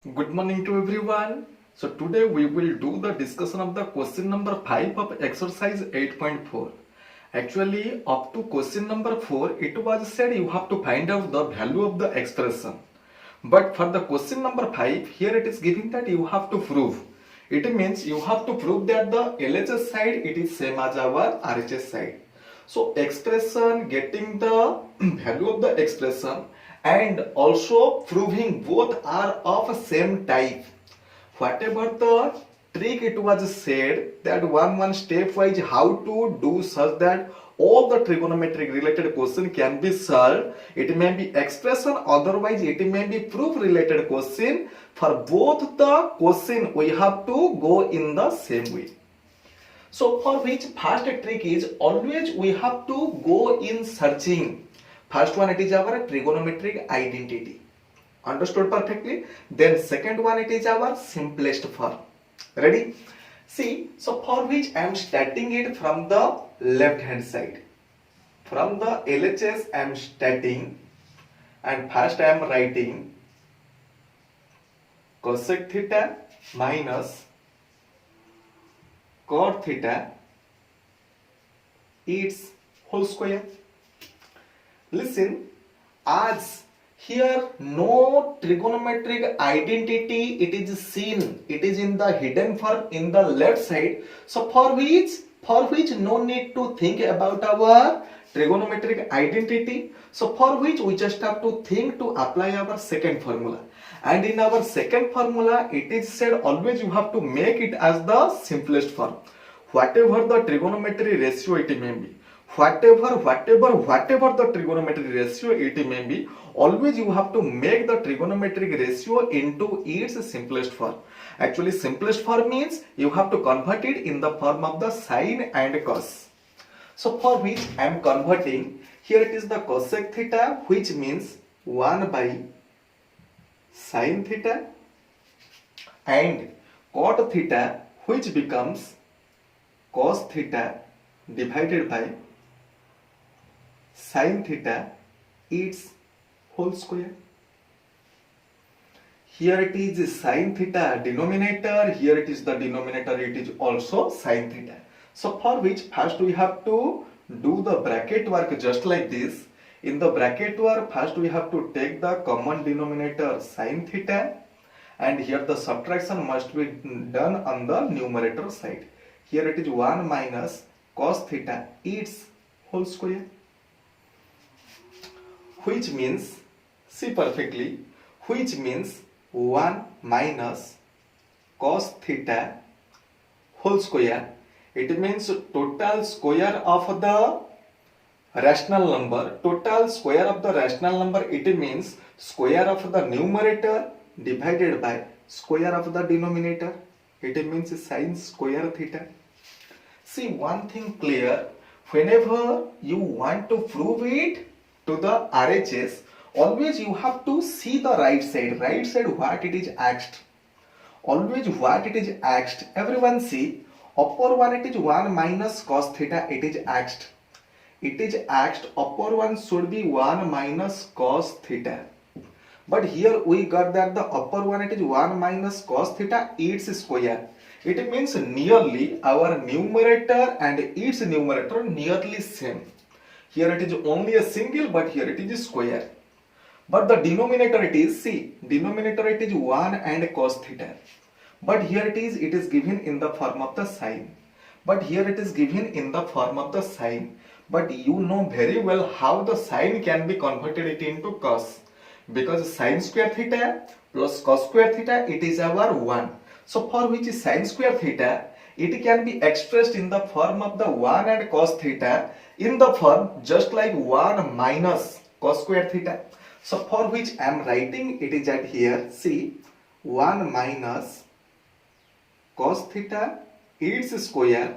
Good morning to everyone. So today we will do the discussion of the question number 5 of exercise 8.4. Actually up to question number 4 it was said you have to find out the value of the expression. But for the question number 5 here it is giving that you have to prove. It means you have to prove that the LHS side it is same as our RHS side. So expression, getting the value of the expression and also proving both are of same type. Whatever the trick it was said that one step wise how to do such that all the trigonometric related question can be solved. It may be expression, otherwise it may be proof related question. For both the question we have to go in the same way. So for which first trick is always we have to go in searching. First one it is our trigonometric identity. Understood perfectly? Then second one it is our simplest form. Ready? See, so for which I am starting it from the left hand side. From the LHS I am starting and first I am writing cosec theta minus cot theta its whole square. Listen, as here no trigonometric identity it is seen, it is in the hidden form in the left side. So for which no need to think about our trigonometric identity. So for which we just have to think to apply our second formula. And in our second formula it is said always you have to make it as the simplest form. Whatever the trigonometry ratio it may be, whatever the trigonometry ratio it may be, always you have to make the trigonometric ratio into its simplest form. Actually simplest form means you have to convert it in the form of the sine and cos. So for which I am converting, here it is the cosec theta which means 1 by sine theta and cot theta which becomes cos theta divided by sine theta its whole square. Here it is sine theta denominator, here it is the denominator, it is also sine theta. So for which first we have to do the bracket work just like this. In the bracket work first we have to take the common denominator sine theta and here the subtraction must be done on the numerator side. Here it is 1 minus cos theta its whole square, which means, see perfectly, which means 1 minus cos theta whole square. It means total square of the rational number. Total square of the rational number it means square of the numerator divided by square of the denominator. It means sine square theta. See one thing clear, whenever you want to prove it to the RHS, always you have to see the right side what it is asked. Always what it is asked. Everyone see, upper one it is 1 minus cos theta it is asked. It is asked upper one should be 1 minus cos theta. But here we got that the upper one it is 1 minus cos theta its square. It means nearly our numerator and its numerator nearly same. Here it is only a single but here it is square. But the denominator it is, see, denominator it is 1 and cos theta. But here it is given in the form of the sine. But here it is given in the form of the sine. But you know very well how the sine can be converted it into cos. Because sine square theta plus cos square theta it is our 1. So for which is sine square theta, it can be expressed in the form of the 1 and cos theta in the form just like 1 minus cos square theta. So for which I am writing it is at here, see, 1 minus cos theta its square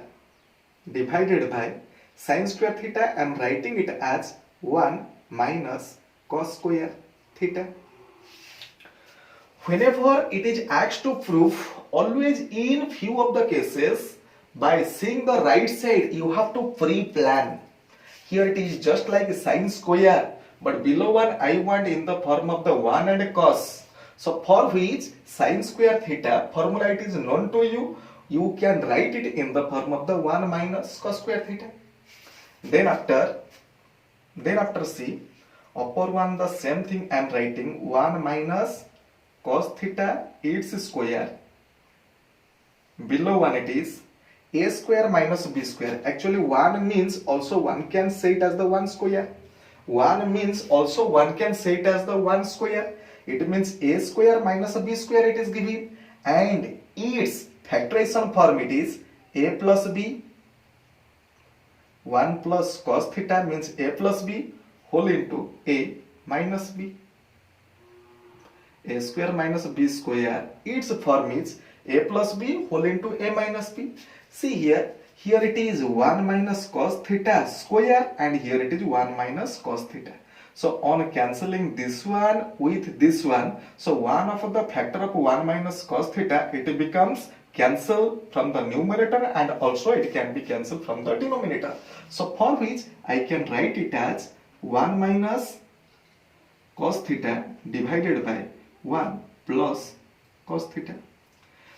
divided by sine square theta. I am writing it as 1 minus cos square theta. Whenever it is asked to prove, always in few of the cases, by seeing the right side, you have to pre-plan. Here it is just like sine square, but below one I want in the form of the 1 and cos. So for which sin square theta formula it is known to you, you can write it in the form of the 1 minus cos square theta. Then after C, upper one the same thing I am writing 1 minus cos theta its square. Below one it is a square minus b square. Actually 1 means also one can say it as the 1 square. 1 means also one can say it as the 1 square. It means a square minus b square it is given, and its factorization form it is a plus b. 1 plus cos theta means a plus b whole into a minus b. A square minus b square, its form is a plus b whole into a minus b. See here it is 1 minus cos theta square, and here it is 1 minus cos theta. So on cancelling this one with this one, so one of the factor of 1 minus cos theta, it becomes cancel from the numerator, and also it can be cancelled from the denominator. So for which I can write it as 1 minus cos theta divided by 1 plus cos theta.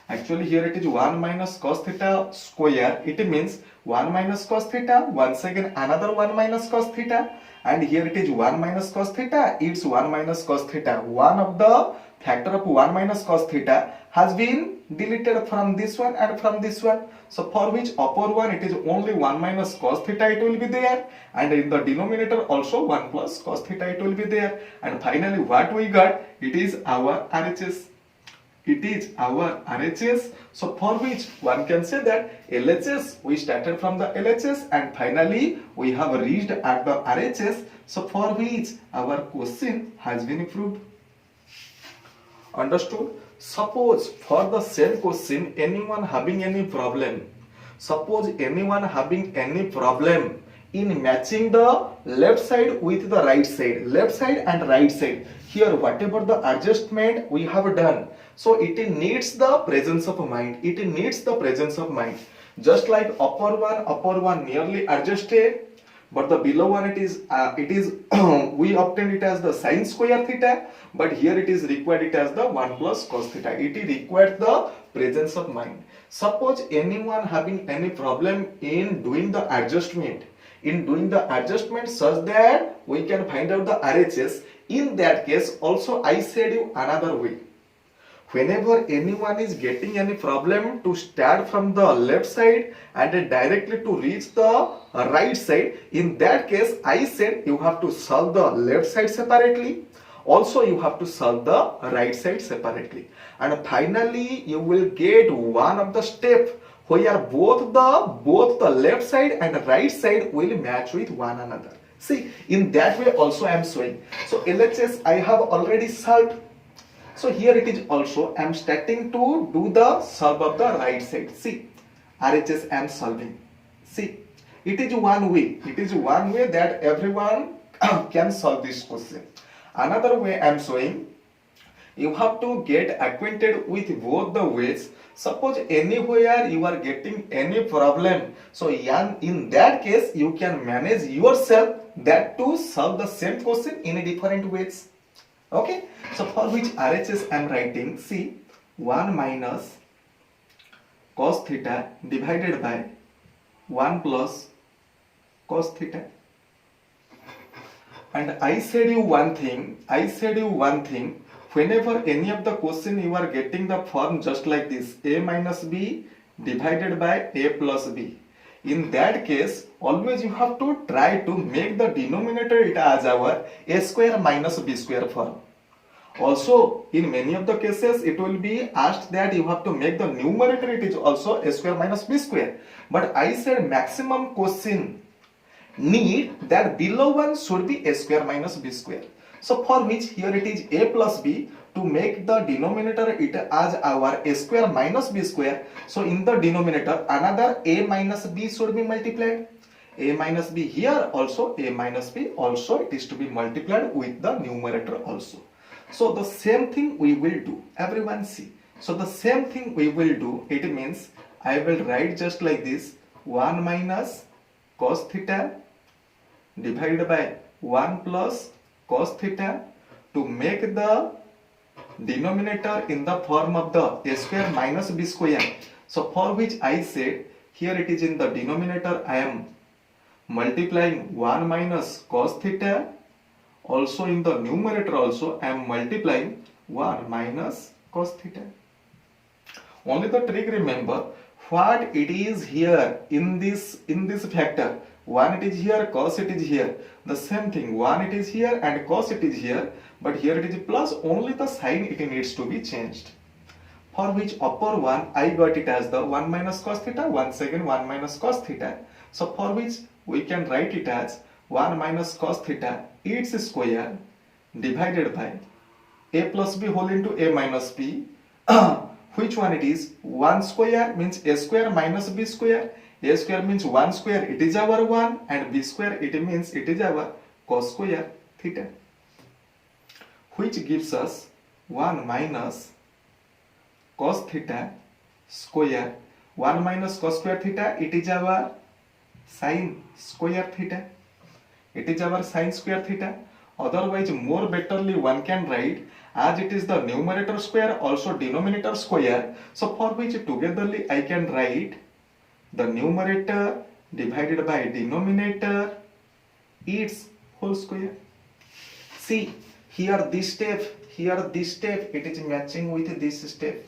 Actually here it is 1 minus cos theta square. It means 1 minus cos theta, once again another 1 minus cos theta, and here it is 1 minus cos theta, it's 1 minus cos theta. One of the factor of 1 minus cos theta has been deleted from this one and from this one. So for which upper one it is only 1 minus cos theta it will be there, and in the denominator also 1 plus cos theta it will be there, and finally what we got, it is our RHS. It is our RHS. So for which one can say that LHS, we started from the LHS and finally we have reached at the RHS. So for which our question has been improved. Understood? Suppose for the same question anyone having any problem, in matching the left side with the right side, left side and right side, here whatever the adjustment we have done, so it needs the presence of mind. Just like upper one nearly adjusted, but the below one it is we obtained it as the sin square theta, but here it is required it as the 1 plus cos theta. It required the presence of mind. Suppose anyone having any problem in doing the adjustment, such that we can find out the RHS, in that case also I said you another way. Whenever anyone is getting any problem, to start from the left side and directly to reach the right side, in that case I said you have to solve the left side separately, also you have to solve the right side separately, and finally you will get one of the step where both the left side and right side will match with one another. See, in that way also I am showing. So LHS I have already solved. So here it is also I am starting to do the solve of the right side. See, RHS I am solving. See, it is one way that everyone can solve this question. Another way I am showing, you have to get acquainted with both the ways. Suppose anywhere you are getting any problem, so in that case you can manage yourself that to solve the same question in different ways. Okay, so for which RHS I am writing, see, 1 minus cos theta divided by 1 plus cos theta. And I said you one thing, whenever any of the question you are getting the form just like this, a minus b divided by a plus b. In that case, always you have to try to make the denominator it as our a square minus b square form. Also, in many of the cases, it will be asked that you have to make the numerator it is also a square minus b square. But I said maximum question need that below one should be a square minus b square. So for which here it is a plus b, to make the denominator it as our a square minus b square. So in the denominator another a minus b should be multiplied. A minus b here also, a minus b also it is to be multiplied with the numerator also. So the same thing we will do, everyone see. So the same thing we will do, it means I will write just like this, 1 minus cos theta divided by 1 plus cos theta, to make the denominator in the form of the a square minus b square. So for which I said here it is in the denominator I am multiplying 1 minus cos theta. Also in the numerator also I am multiplying 1 minus cos theta. Only the trick, remember what it is here in this factor. 1 it is here, cos it is here. The same thing, 1 it is here and cos it is here, but here it is plus, only the sign it needs to be changed. For which upper one I got it as the 1 minus cos theta, once again 1 minus cos theta. So for which we can write it as 1 minus cos theta its square divided by a plus b whole into a minus b. Which one it is? 1 square means a square minus b square. A square means 1 square, it is our 1, and b square it means it is our cos square theta. Which gives us 1 minus cos theta square. 1 minus cos square theta, it is our sin square theta. It is our sin square theta. Otherwise, more betterly one can write as it is the numerator square also denominator square. So for which togetherly I can write the numerator divided by denominator its whole square. See here this step it is matching with this step.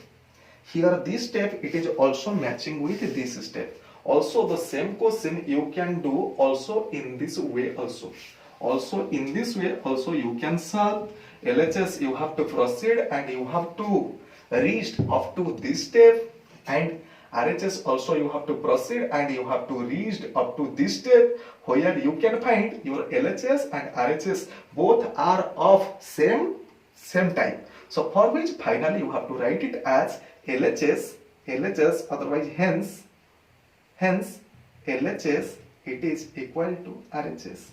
Here this step it is also matching with this step. Also the same question you can do also in this way also. Also in this way also you can solve. LHS you have to proceed and you have to reach up to this step, and RHS also you have to proceed and you have to reach up to this step where you can find your LHS and RHS both are of same type. So for which finally you have to write it as LHS, otherwise hence LHS it is equal to RHS.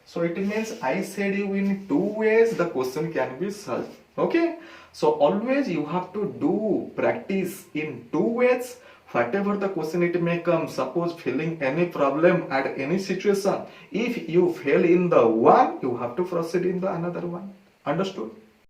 So it means I said you in two ways the question can be solved. Okay, so always you have to do practice in two ways. Whatever the question it may come, suppose feeling any problem at any situation, if you fail in the one, you have to proceed in the another one. Understood?